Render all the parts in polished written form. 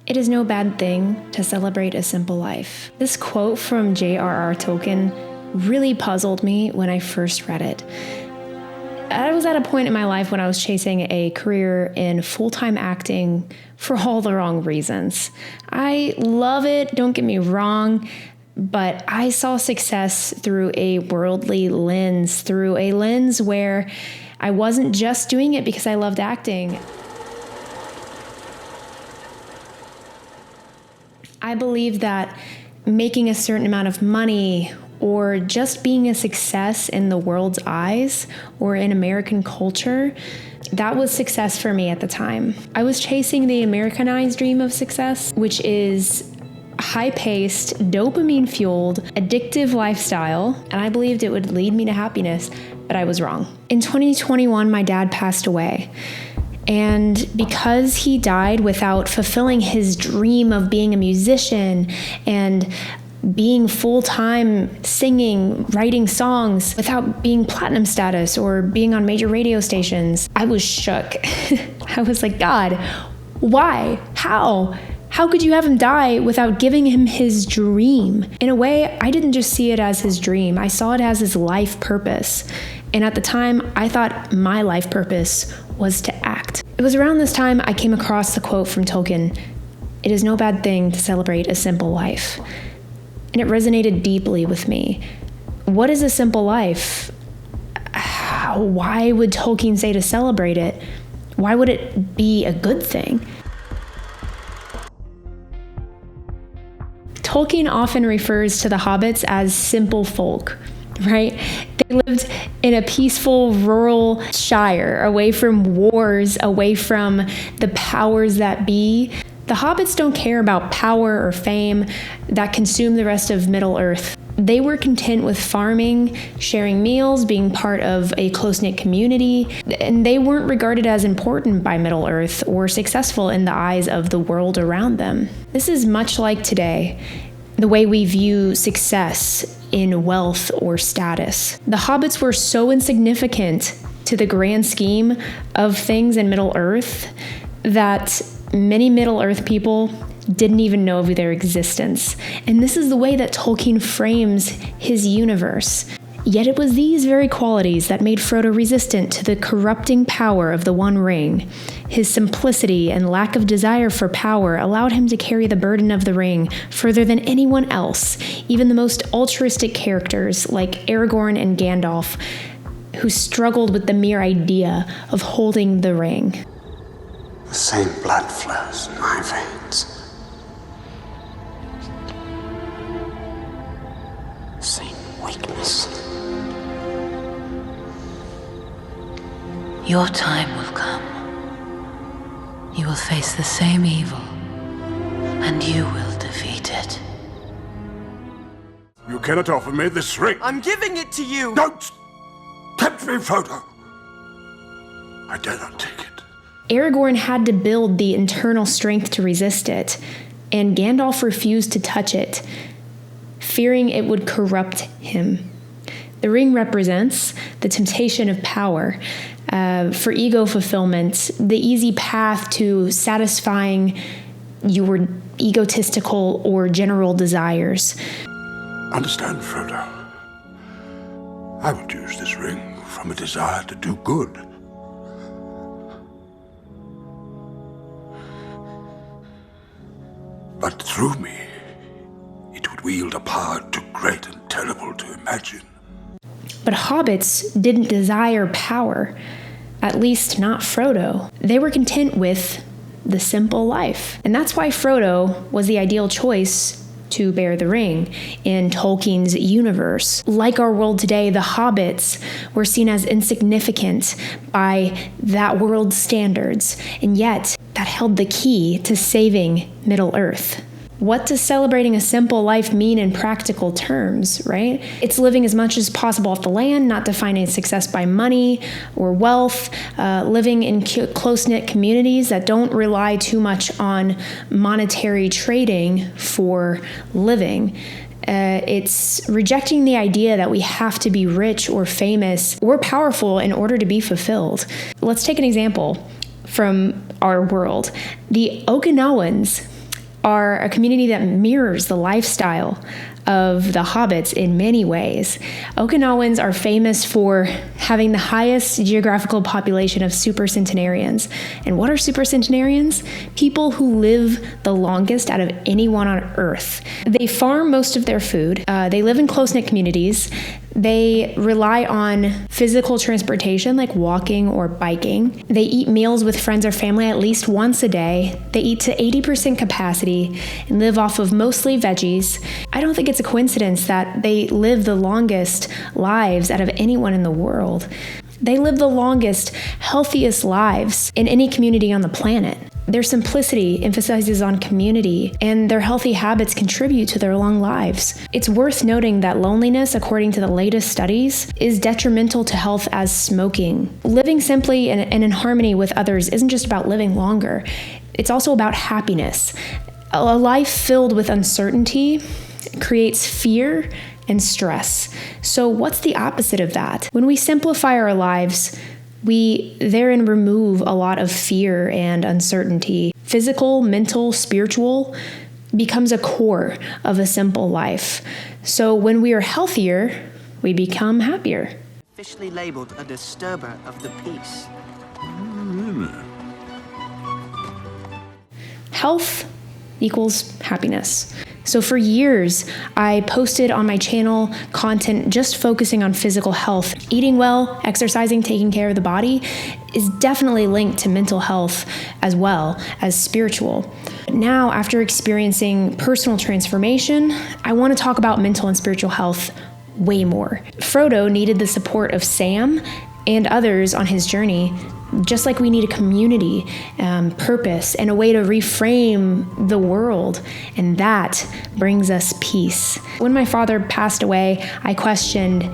It is no bad thing to celebrate a simple life. This quote from J.R.R. Tolkien really puzzled me when I first read it. I was at a point in my life when I was chasing a career in full-time acting for all the wrong reasons. I love it, don't get me wrong, but I saw success through a worldly lens, through a lens where I wasn't just doing it because I loved acting. I believe that making a certain amount of money or just being a success in the world's eyes or in American culture, that was success for me at the time. I was chasing the Americanized dream of success, which is high-paced, dopamine-fueled, addictive lifestyle, and I believed it would lead me to happiness, but I was wrong. In 2021, my dad passed away. And because he died without fulfilling his dream of being a musician and being full-time singing, writing songs without being platinum status or being on major radio stations, I was shook. I was like, God, why? How? How could you have him die without giving him his dream? In a way, I didn't just see it as his dream. I saw it as his life purpose. And at the time, I thought my life purpose was to act. It was around this time I came across the quote from Tolkien, "It is no bad thing to celebrate a simple life." And it resonated deeply with me. What is a simple life? Why would Tolkien say to celebrate it? Why would it be a good thing? Tolkien often refers to the Hobbits as simple folk, right? They lived in a peaceful rural shire, away from wars, away from the powers that be. The Hobbits don't care about power or fame that consume the rest of Middle-earth. They were content with farming, sharing meals, being part of a close-knit community, and they weren't regarded as important by Middle-earth or successful in the eyes of the world around them. This is much like today, the way we view success in wealth or status. The Hobbits were so insignificant to the grand scheme of things in Middle-earth that many Middle-earth people didn't even know of their existence. And this is the way that Tolkien frames his universe. Yet it was these very qualities that made Frodo resistant to the corrupting power of the One Ring. His simplicity and lack of desire for power allowed him to carry the burden of the ring further than anyone else, even the most altruistic characters like Aragorn and Gandalf, who struggled with the mere idea of holding the ring. The same blood flows in my veins. Same weakness. Your time will come. You will face the same evil, and you will defeat it. You cannot offer me this ring. I'm giving it to you! Don't tempt me, Frodo. I dare not take it. Aragorn had to build the internal strength to resist it, and Gandalf refused to touch it, fearing it would corrupt him. The ring represents the temptation of power, for ego fulfillment, the easy path to satisfying your egotistical or general desires. Understand, Frodo. I will use this ring from a desire to do good. But through me, it would wield a power too great and terrible to imagine. But hobbits didn't desire power, at least not Frodo. They were content with the simple life. And that's why Frodo was the ideal choice to bear the ring in Tolkien's universe. Like our world today, the hobbits were seen as insignificant by that world's standards, and yet that held the key to saving Middle-earth. What does celebrating a simple life mean in practical terms, right? It's living as much as possible off the land, not defining success by money or wealth, living in close-knit communities that don't rely too much on monetary trading for living. It's rejecting the idea that we have to be rich or famous or powerful in order to be fulfilled. Let's take an example from our world. The Okinawans are a community that mirrors the lifestyle of the Hobbits in many ways. Okinawans are famous for having the highest geographical population of supercentenarians. And what are supercentenarians? People who live the longest out of anyone on Earth. They farm most of their food. They live in close-knit communities. They rely on physical transportation like walking or biking. They eat meals with friends or family at least once a day. They eat to 80% capacity and live off of mostly veggies. I don't think it's a coincidence that they live the longest lives out of anyone in the world. They live the longest, healthiest lives in any community on the planet. Their simplicity emphasizes on community, and their healthy habits contribute to their long lives. It's worth noting that loneliness, according to the latest studies, is detrimental to health as smoking. Living simply and in harmony with others isn't just about living longer. It's also about happiness. A life filled with uncertainty creates fear and stress. So what's the opposite of that? When we simplify our lives, we therein remove a lot of fear and uncertainty. Physical, mental, spiritual becomes a core of a simple life. So when we are healthier, we become happier. Officially labeled a disturber of the peace. Health equals happiness. So for years, I posted on my channel content just focusing on physical health. Eating well, exercising, taking care of the body is definitely linked to mental health as well as spiritual. Now, after experiencing personal transformation, I want to talk about mental and spiritual health way more. Frodo needed the support of Sam and others on his journey, just like we need a community, purpose, and a way to reframe the world. And that brings us peace. When my father passed away, I questioned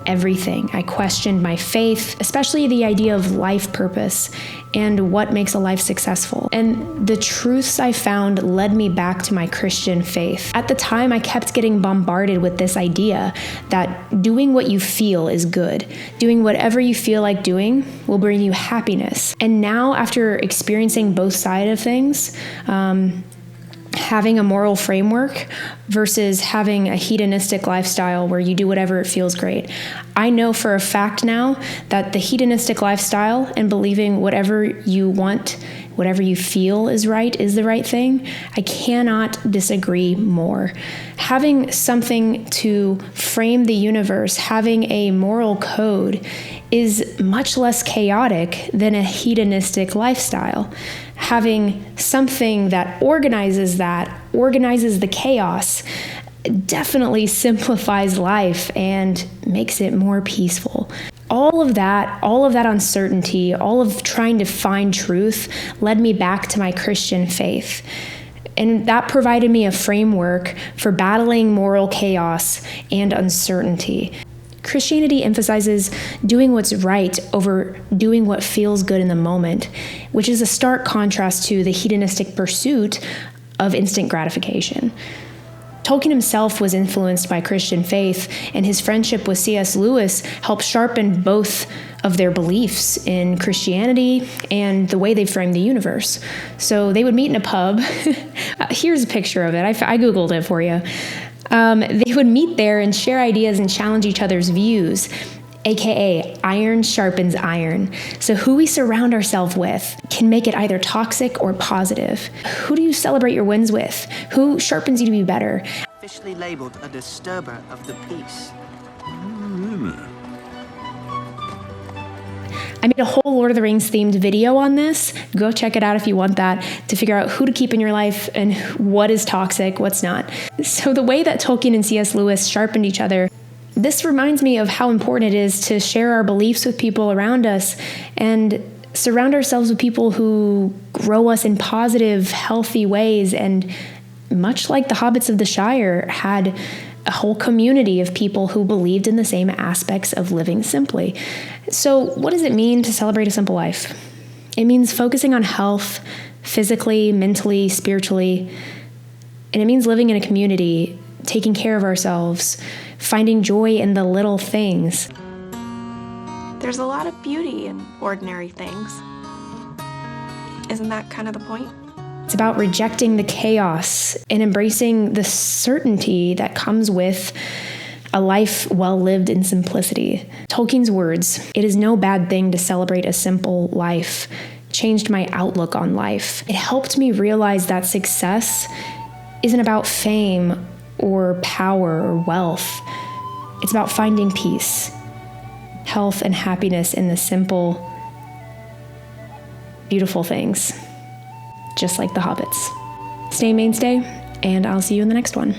everything. I questioned my faith, especially the idea of life purpose and what makes a life successful. And the truths I found led me back to my Christian faith. At the time, I kept getting bombarded with this idea that doing what you feel is good. Doing whatever you feel like doing will bring you happiness. And now, after experiencing both sides of things, having a moral framework versus having a hedonistic lifestyle where you do whatever it feels great. I know for a fact now that the hedonistic lifestyle and believing whatever you want, whatever you feel is the right thing. I cannot disagree more. Having something to frame the universe, having a moral code is much less chaotic than a hedonistic lifestyle. Having something that organizes the chaos, definitely simplifies life and makes it more peaceful. All of that uncertainty, all of trying to find truth led me back to my Christian faith. And that provided me a framework for battling moral chaos and uncertainty. Christianity emphasizes doing what's right over doing what feels good in the moment, which is a stark contrast to the hedonistic pursuit of instant gratification. Tolkien himself was influenced by Christian faith, and his friendship with C.S. Lewis helped sharpen both of their beliefs in Christianity and the way they framed the universe. So they would meet in a pub. Here's a picture of it. I Googled it for you. They would meet there and share ideas and challenge each other's views, aka iron sharpens iron. So who we surround ourselves with can make it either toxic or positive. Who do you celebrate your wins with? Who sharpens you to be better? Officially labeled a disturber of the peace. I made a whole Lord of the Rings themed video on this. Go check it out if you want that, to figure out who to keep in your life and what is toxic, what's not. So the way that Tolkien and C.S. Lewis sharpened each other, this reminds me of how important it is to share our beliefs with people around us and surround ourselves with people who grow us in positive, healthy ways. And much like the Hobbits of the Shire had a whole community of people who believed in the same aspects of living simply. So what does it mean to celebrate a simple life? It means focusing on health, physically, mentally, spiritually. And it means living in a community, taking care of ourselves, finding joy in the little things. There's a lot of beauty in ordinary things. Isn't that kind of the point? It's about rejecting the chaos and embracing the certainty that comes with a life well lived in simplicity. Tolkien's words, "It is no bad thing to celebrate a simple life," changed my outlook on life. It helped me realize that success isn't about fame or power or wealth. It's about finding peace, health, and happiness in the simple, beautiful things, just like the Hobbits. Stay mainstay, and I'll see you in the next one.